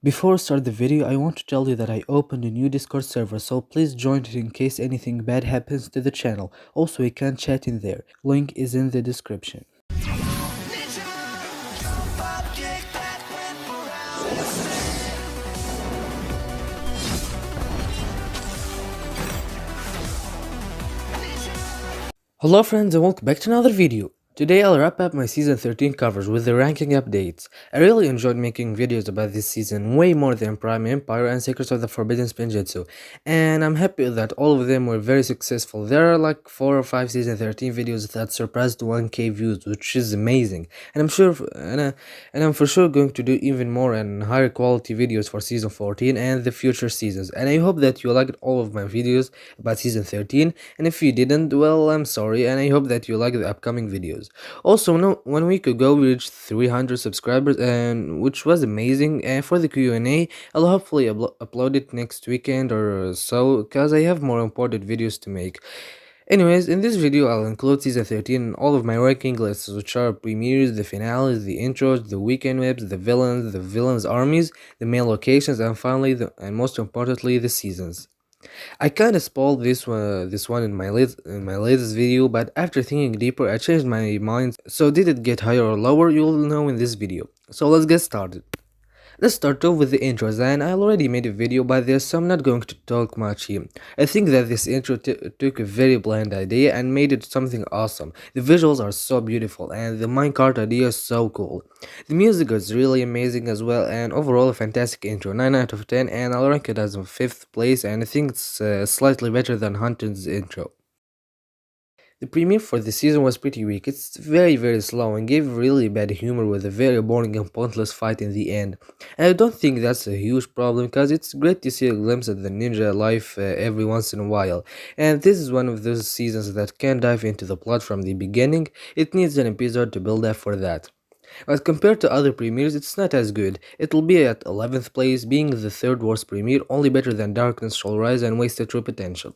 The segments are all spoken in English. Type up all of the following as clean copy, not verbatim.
Before I start the video, I want to tell you that I opened a new Discord server, so please join it in case anything bad happens to the channel. Also, you can chat in there. Link is in the description. Hello friends and welcome back to another video. Today I'll wrap up my season 13 covers with the ranking updates. I really enjoyed making videos about this season, way more than Prime Empire and Secrets of the Forbidden Spinjitzu, and I'm happy that all of them were very successful. There are like 4 or 5 season 13 videos that surpassed 1k views, which is amazing, and I'm for sure going to do even more and higher quality videos for season 14 and the future seasons, and I hope that you liked all of my videos about season 13, and if you didn't, well, I'm sorry, and I hope that you like the upcoming videos. Also, no, 1 week ago we reached 300 subscribers, and which was amazing. And for the Q&A, I'll hopefully upload it next weekend or so, cause I have more important videos to make. Anyways, in this video I'll include season 13 and all of my ranking lists, which are premieres, the finales, the intros, the weekend webs, the villains armies, the main locations, and finally, and most importantly, the seasons. I kinda spoiled this one in my latest video, but after thinking deeper I changed my mind, so did it get higher or lower, you'll know in this video. So let's get started. Let's start off with the intros, and I already made a video about this, so I'm not going to talk much here. I think that this intro took a very bland idea and made it something awesome. The visuals are so beautiful, and the minecart idea is so cool. The music is really amazing as well, and overall a fantastic intro, 9 out of 10, and I'll rank it as a 5th place, and I think it's slightly better than Hunting's intro. The premiere for the season was pretty weak. It's very slow and gave really bad humor with a very boring and pointless fight in the end. And I don't think that's a huge problem because it's great to see a glimpse at the ninja life every once in a while. And this is one of those seasons that can dive into the plot from the beginning. It needs an episode to build up for that. But compared to other premieres, it's not as good. It'll be at 11th place, being the third worst premiere, only better than Darkness Shall Rise and Wasted True Potential.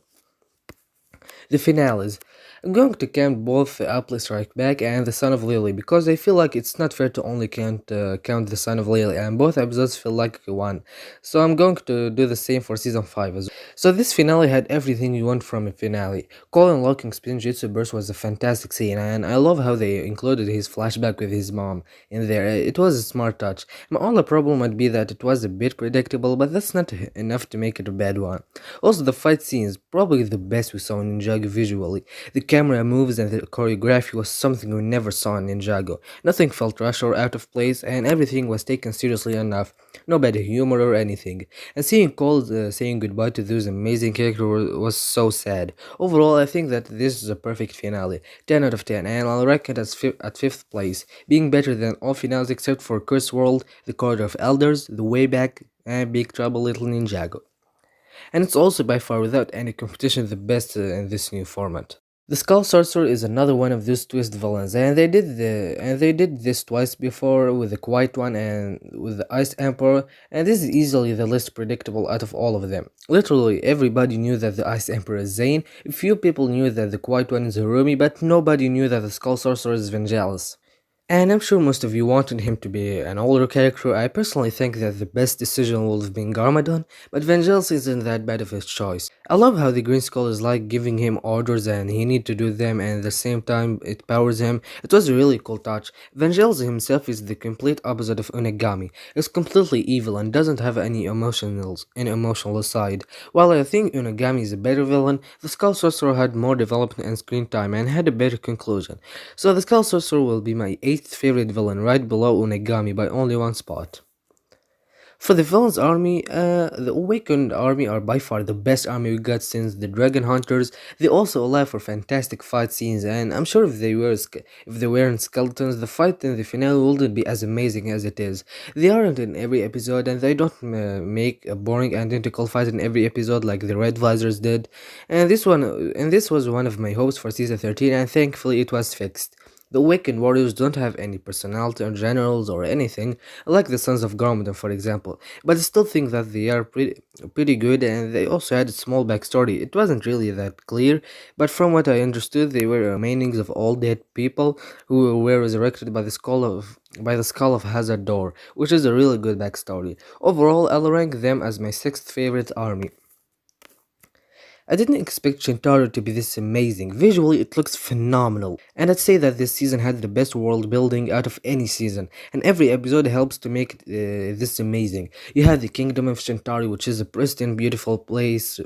The finales. I'm going to count both the Apple Strike Back and the Son of Lily because I feel like it's not fair to only count the Son of Lily, and both episodes feel like one. So I'm going to do the same for season 5 as well. So this finale had everything you want from a finale. Cole unlocking Spinjitzu Burst was a fantastic scene, and I love how they included his flashback with his mom in there. It was a smart touch. My only problem would be that it was a bit predictable, but that's not enough to make it a bad one. Also, the fight scene is probably the best we saw in Ninjago visually. The camera moves and the choreography was something we never saw in Ninjago. Nothing felt rushed or out of place, and everything was taken seriously enough. No bad humor or anything. And seeing Cole saying goodbye to those amazing characters was so sad. Overall, I think that this is a perfect finale. 10 out of 10, and I'll rank it as at 5th place, being better than all finales except for Curse World, The Corridor of Elders, The Way Back, and Big Trouble Little Ninjago. And it's also by far without any competition the best in this new format. The Skull Sorcerer is another one of those twist villains, and they did this twice before with the Quiet One and with the Ice Emperor, and this is easily the least predictable out of all of them. Literally everybody knew that the Ice Emperor is Zane, a few people knew that the Quiet One is Harumi, but nobody knew that the Skull Sorcerer is Vangelis. And I'm sure most of you wanted him to be an older character. I personally think that the best decision would have been Garmadon, but Vangelis isn't that bad of a choice. I love how the Green Skull is like giving him orders and he need to do them, and at the same time it powers him. It was a really cool touch. Vangelis himself is the complete opposite of Unagami. He's completely evil and doesn't have any emotional side. While I think Unagami is a better villain, the Skull Sorcerer had more development and screen time and had a better conclusion. So the Skull Sorcerer will be my 8th favorite villain, right below Unagami by only one spot. For the villains army, the Awakened army are by far the best army we got since the Dragon Hunters. They also allow for fantastic fight scenes, and I'm sure if they weren't skeletons, the fight in the finale wouldn't be as amazing as it is. They aren't in every episode, and they don't make a boring identical fight in every episode like the Red Visors did. And this was one of my hopes for season 13, and thankfully it was fixed. The Awakened Warriors don't have any personality or generals or anything, like the Sons of Garmadon for example, but I still think that they are pretty good, and they also had a small backstory. It wasn't really that clear, but from what I understood, they were remainings of all dead people who were resurrected by the skull of Hazard Door, which is a really good backstory. Overall, I'll rank them as my sixth favorite army. I didn't expect Shintaro to be this amazing. Visually, it looks phenomenal. And I'd say that this season had the best world building out of any season, and every episode helps to make this amazing. You have the Kingdom of Shintaro, which is a pristine, beautiful place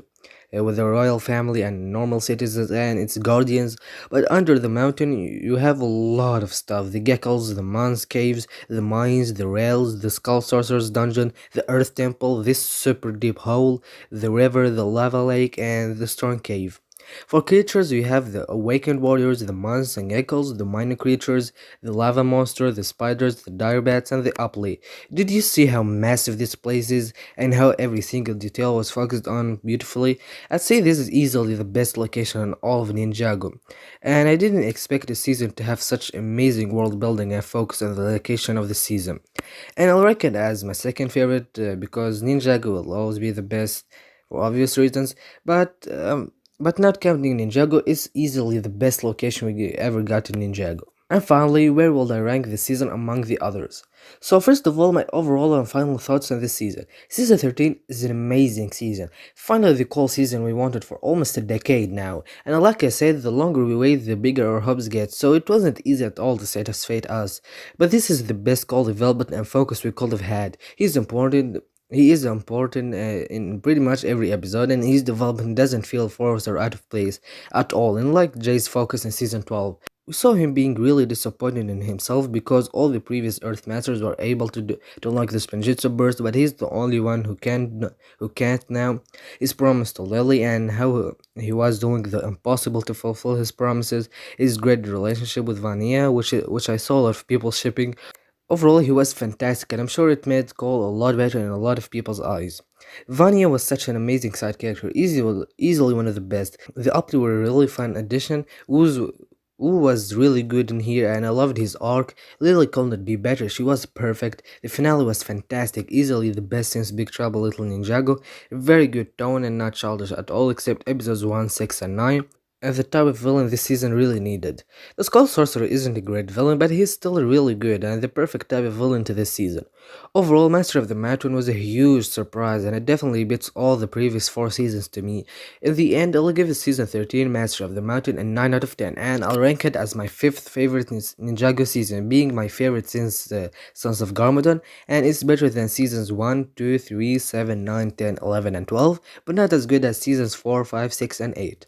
with a royal family and normal citizens and its guardians. But under the mountain, you have a lot of stuff: the geckos, the Mons caves, the mines, the rails, the Skull Sorcerer's dungeon, the Earth Temple, this super deep hole, the river, the lava lake, and the Storm Cave. For creatures, you have the Awakened Warriors, the Mons and Geckos, the Minor Creatures, the Lava Monster, the Spiders, the Dire Bats, and the Upley. Did you see how massive this place is, and how every single detail was focused on beautifully? I'd say this is easily the best location in all of Ninjago, and I didn't expect the season to have such amazing world building and focus on the location of the season. And I'll rank it as my second favorite because Ninjago will always be the best for obvious reasons, but not counting Ninjago is easily the best location we ever got in Ninjago. And finally, where will I rank this season among the others? So first of all, my overall and final thoughts on this season. Season 13 is an amazing season. Finally the cool season we wanted for almost a decade now. And like I said, the longer we wait, the bigger our hopes get, so it wasn't easy at all to satisfy us. But this is the best call development and focus we could have had. He is important in pretty much every episode, and his development doesn't feel forced or out of place at all, unlike Jay's focus in season 12. We saw him being really disappointed in himself because all the previous Earth Masters were able to unlock the Spinjitzu burst, but he's the only one who can't now. His promise to Lily and how he was doing the impossible to fulfill his promises, his great relationship with Vania, which I saw a lot of people shipping. Overall, he was fantastic, and I'm sure it made Cole a lot better in a lot of people's eyes. Vanya was such an amazing side character, easily one of the best. The Upply were a really fun addition. Wu was really good in here, and I loved his arc. Lily couldn't be better, she was perfect. The finale was fantastic, easily the best since Big Trouble Little Ninjago. Very good tone and not childish at all, except episodes 1, 6, and 9. And the type of villain this season really needed. The Skull Sorcerer isn't a great villain, but he's still really good and the perfect type of villain to this season. Overall, Master of the Mountain was a huge surprise, and it definitely beats all the previous 4 seasons to me. In the end, I'll give season 13 Master of the Mountain a 9 out of 10, and I'll rank it as my 5th favorite Ninjago season, being my favorite since Sons of Garmadon, and it's better than seasons 1, 2, 3, 7, 9, 10, 11, and 12, but not as good as seasons 4, 5, 6, and 8.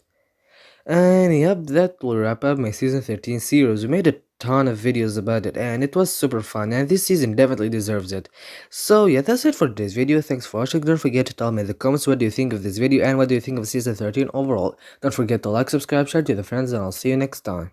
And yep, that will wrap up my season 13 series. We made a ton of videos about it and it was super fun, and this season definitely deserves it. So yeah, that's it for today's video. Thanks for watching. Don't forget to tell me in the comments what do you think of this video and what do you think of season 13 overall. Don't forget to like, subscribe, share to the friends, and I'll see you next time.